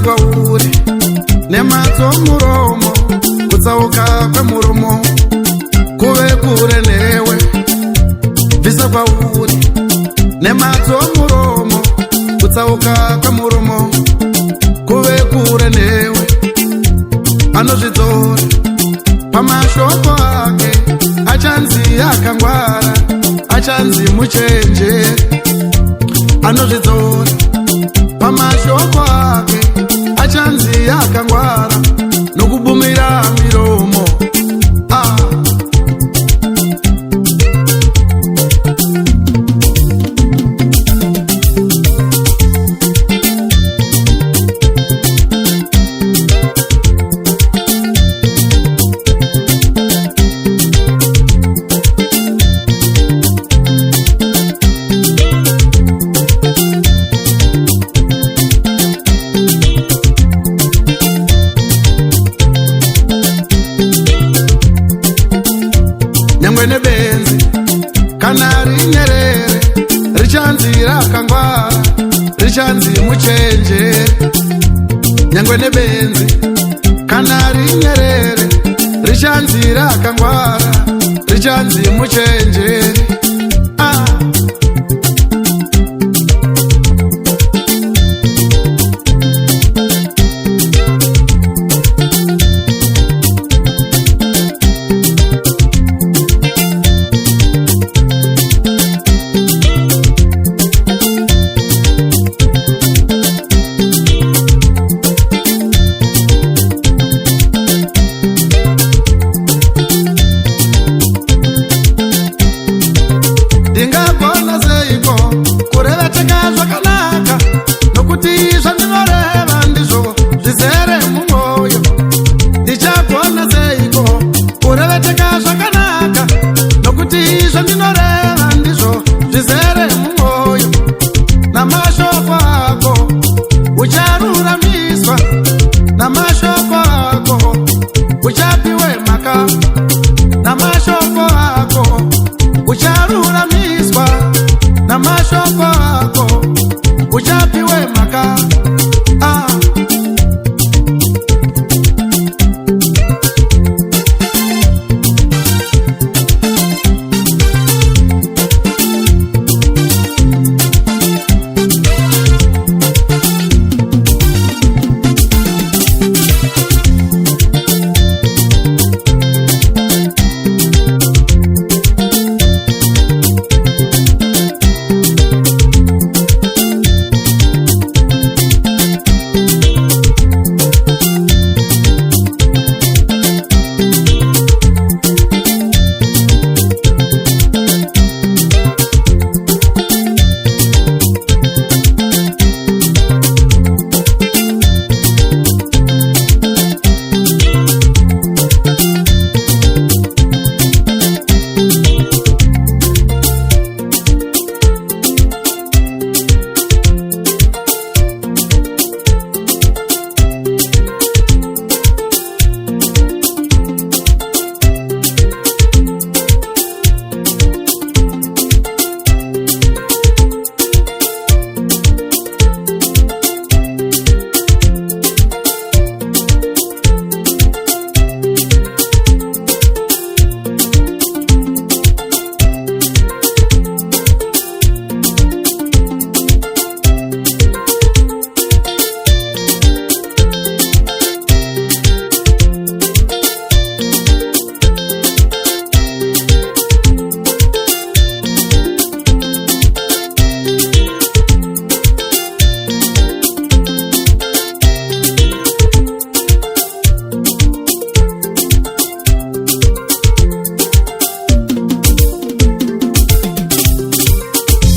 kwauri nematso muromo, kutsauka kwemuromo kuve kure newe. Bvisa kwauri nematso muromo, kutsauka kwemuromo kuve kure newe. Anozvidzora pamashoko ake, achanzi akangwara, achanzi muchenjeri. Anozvidzora pamashoko ake, achanzi akangwara, nokubumira miromo. Nyangwe nebenzi kana rinyerere, richanzi rakangwara, richanzi muchenjeri. Nyangwe nebenzi kana rinyerere, richanzi rakangwara, richanzi muchenjeri. Ndingagona seiko kureveteka zvakanaka, nokuti zvandinoreva ndizvo zvizere mumwoyo. Ndichagona seiko kureveteka zvakanaka, nokuti zvandinoreva ndizvo zvizere mumwoyo. Namashoko ako ucharuramiswa, namashoko ako uchapiwe mhaka, namashoko ako ucharuramiswa, namashoko ako uchapiwe mhaka.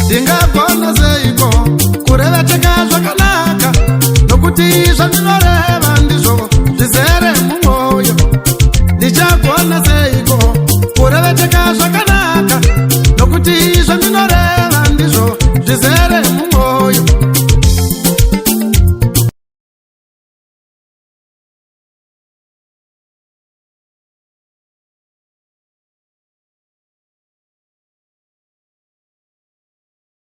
Ndingagona seiko kureveteka zvakanaka, nokuti zvandinoreva ndizvo zvizere